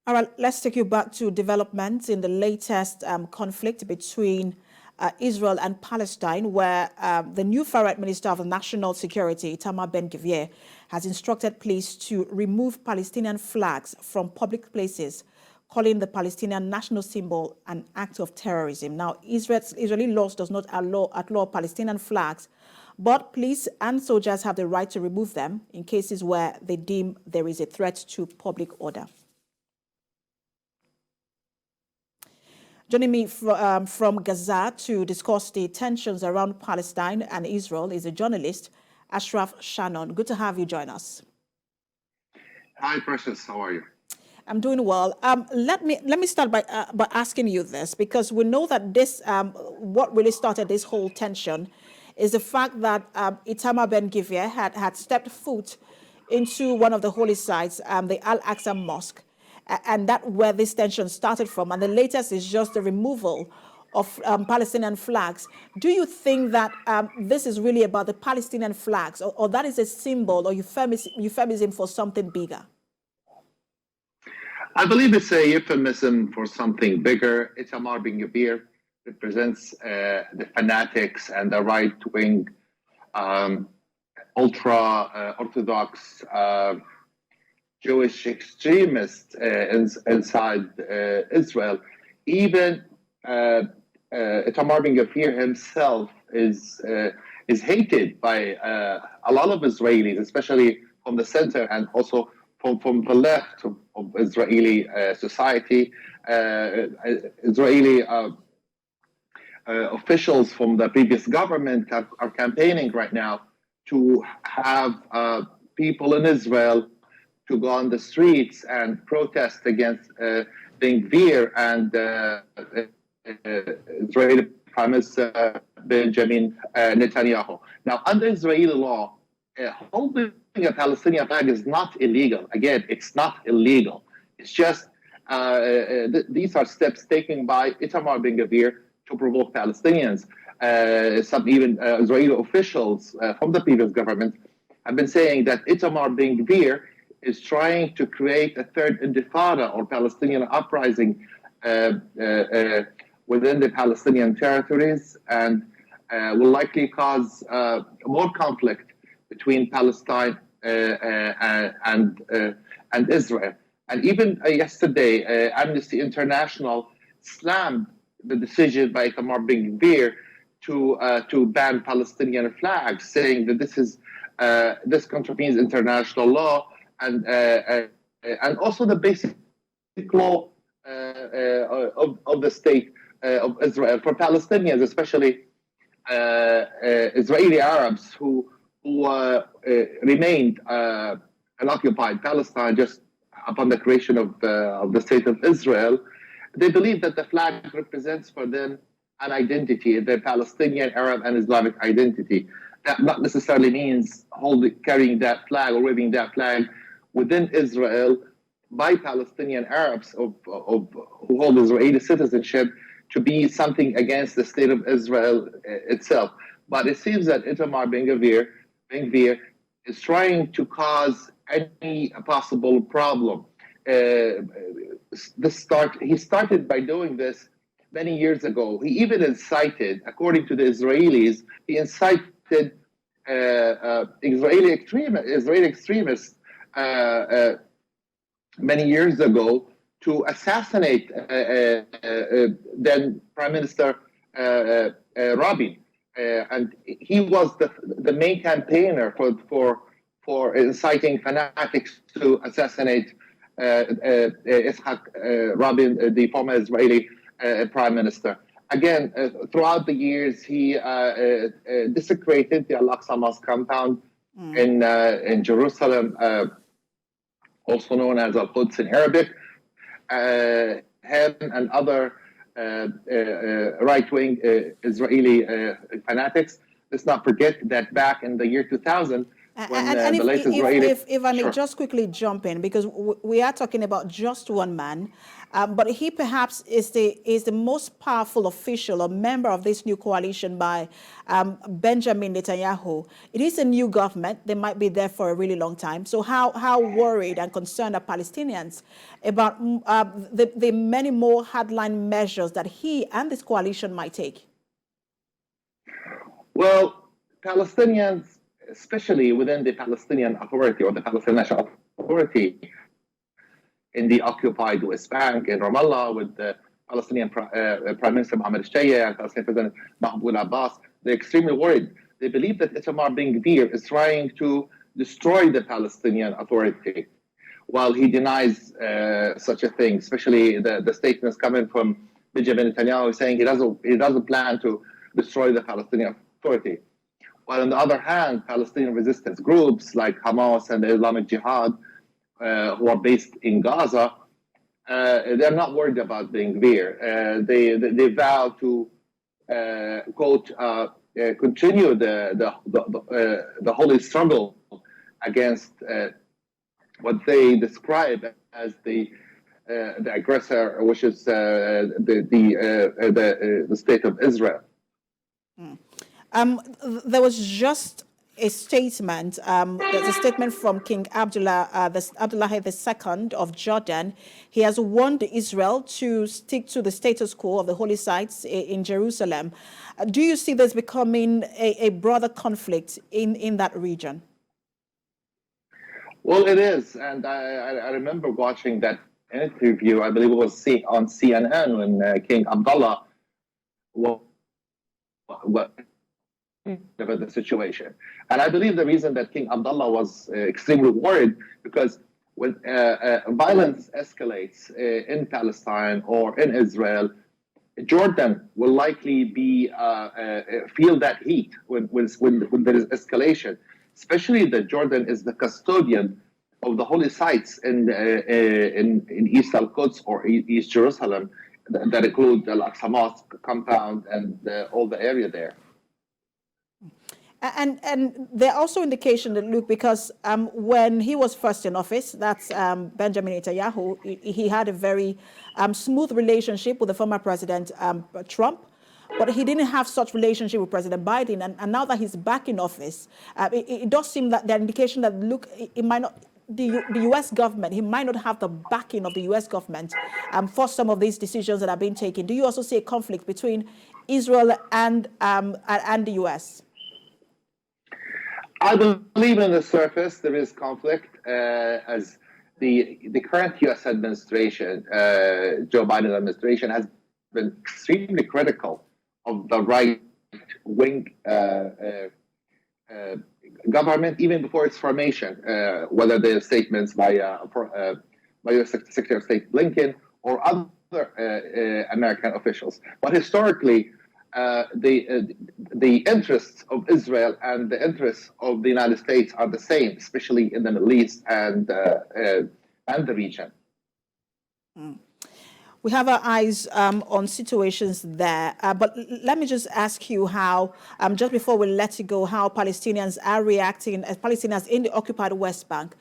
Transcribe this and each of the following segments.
All right, let's take you back to developments in the latest conflict between Israel and Palestine, where the new far-right Minister of National Security, Itamar Ben-Gvir, has instructed police to remove Palestinian flags from public places, calling the Palestinian national symbol an act of terrorism. Now, Israeli laws does not outlaw Palestinian flags, but police and soldiers have the right to remove them in cases where they deem there is a threat to public order. Joining me from Gaza to discuss the tensions around Palestine and Israel is a journalist, Ashraf Shannon. Good to have you join us. Hi, Precious. How are you? I'm doing well. Let me start by asking you this, because we know that this what really started this whole tension is the fact that Itamar Ben-Gvir had stepped foot into one of the holy sites, the Al-Aqsa Mosque. And that where this tension started from. And the latest is just the removal of Palestinian flags. Do you think that this is really about the Palestinian flags, or that is a symbol or euphemism for something bigger? I believe it's a euphemism for something bigger. Itamar Ben-Gvir represents the fanatics and the right-wing, ultra-Orthodox Jewish extremists inside Israel. Even Itamar Ben-Gvir himself is hated by a lot of Israelis, especially from the center and also from the left of Israeli society. Israeli officials from the previous government are campaigning right now to have people in Israel to go on the streets and protest against Ben-Gvir and Israeli Prime Minister Benjamin Netanyahu. Now, under Israeli law, holding a Palestinian flag is not illegal. Again, it's not illegal. It's just these are steps taken by Itamar Ben-Gvir to provoke Palestinians. Some even Israeli officials from the previous government have been saying that Itamar Ben-Gvir is trying to create a third intifada or Palestinian uprising within the Palestinian territories, and will likely cause more conflict between Palestine and Israel. And even yesterday, Amnesty International slammed the decision by Itamar Ben-Gvir to ban Palestinian flags, saying that this contravenes international law and also the basic law of the state of Israel for Palestinians, especially Israeli Arabs who remained and occupied Palestine just upon the creation of the state of Israel. They believe that the flag represents for them an identity, their Palestinian, Arab, and Islamic identity. That not necessarily means carrying that flag or waving that flag within Israel by Palestinian Arabs who hold Israeli citizenship to be something against the state of Israel itself. But it seems that Itamar Ben-Gvir is trying to cause any possible problem. He started by doing this many years ago. He even incited, according to the Israelis, he incited Israeli extremists many years ago to assassinate then Prime Minister Rabin, and he was the main campaigner for inciting fanatics to assassinate Yitzhak Rabin, the former Israeli Prime Minister. Again, throughout the years, he desecrated the Al-Aqsa Mosque compound in Jerusalem, also known as Al-Quds in Arabic. Him and other right-wing Israeli fanatics. Let's not forget that back in the year 2000, when And the late Israeli... if I may Sure. just quickly jump in, because we are talking about just one man, but he perhaps is the most powerful official or member of this new coalition by Benjamin Netanyahu. It is a new government. They might be there for a really long time. So how worried and concerned are Palestinians about the many more hardline measures that he and this coalition might take? Well, Palestinians, especially within the Palestinian Authority or the Palestinian National Authority in the occupied West Bank in Ramallah with the Palestinian Prime Minister Mohammed al-Shaya and Palestinian President Mahmoud Abbas, they're extremely worried. They believe that Itamar Ben-Gvir is trying to destroy the Palestinian Authority, while he denies such a thing, especially the statements coming from Benjamin Netanyahu saying he doesn't plan to destroy the Palestinian Authority. While on the other hand, Palestinian resistance groups like Hamas and the Islamic Jihad, who are based in Gaza, they're not worried about Ben-Gvir. They vow to quote continue the holy struggle against what they describe as the aggressor, which is the state of Israel. There was just a statement. There's a statement from King Abdullah II of Jordan. He has warned Israel to stick to the status quo of the holy sites in Jerusalem. Do you see this becoming a broader conflict in that region? Well, it is, and I remember watching that interview. I believe it was on CNN when King Abdullah was about the situation. And I believe the reason that King Abdullah was extremely worried because when violence escalates in Palestine or in Israel, Jordan will likely be feel that heat when there is escalation. Especially that Jordan is the custodian of the holy sites in East Al-Quds or East Jerusalem that include the Al-Aqsa Mosque compound and all the area there. And there are also indications that, Luke, because when he was first in office, that's Benjamin Netanyahu, he had a very smooth relationship with the former President Trump. But he didn't have such relationship with President Biden. And now that he's back in office, it does seem that there are indications that, look, it might not, the U.S. government, he might not have the backing of the U.S. government for some of these decisions that are being taken. Do you also see a conflict between Israel and the U.S.? I believe on the surface there is conflict as the current U.S. administration, Joe Biden administration, has been extremely critical of the right-wing government even before its formation, whether they're statements by U.S. Secretary of State Blinken or other American officials. But historically, the interests of Israel and the interests of the United States are the same, especially in the Middle East and the region. We have our eyes on situations there. But let me just ask you how, just before we let you go, how Palestinians are reacting, Palestinians in the occupied West Bank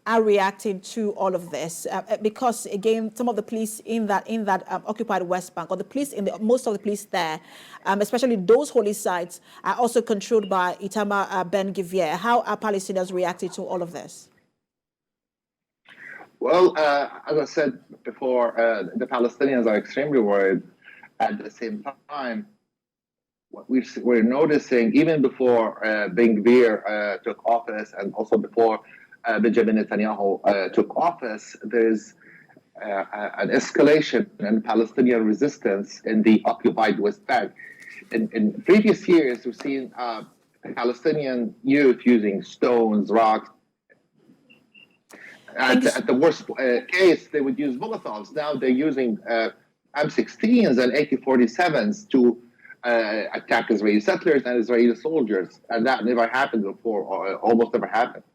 are reacting to all of this. Because, again, some of the police in that occupied West Bank, or the police most of the police there, especially those holy sites, are also controlled by Itamar Ben-Gvir. How are Palestinians reacting to all of this? Well, as I said before, the Palestinians are extremely worried. At the same time, what we're noticing, even before Ben-Gvir took office and also before Benjamin Netanyahu took office, there's an escalation in Palestinian resistance in the occupied West Bank. In previous years, we've seen Palestinian youth using stones, rocks. At the worst case, they would use Molotovs. Now they're using M16s and AK-47s to attack Israeli settlers and Israeli soldiers. And that never happened before, or almost never happened.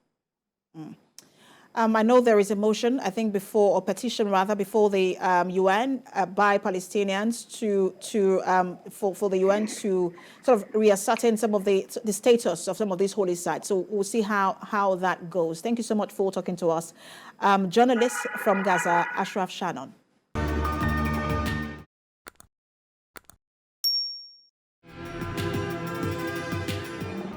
I know there is a motion, I think before, or petition rather, before the UN by Palestinians for the UN to sort of reascertain some of the status of some of these holy sites. So we'll see how that goes. Thank you so much for talking to us. Journalist from Gaza, Ashraf Shannon.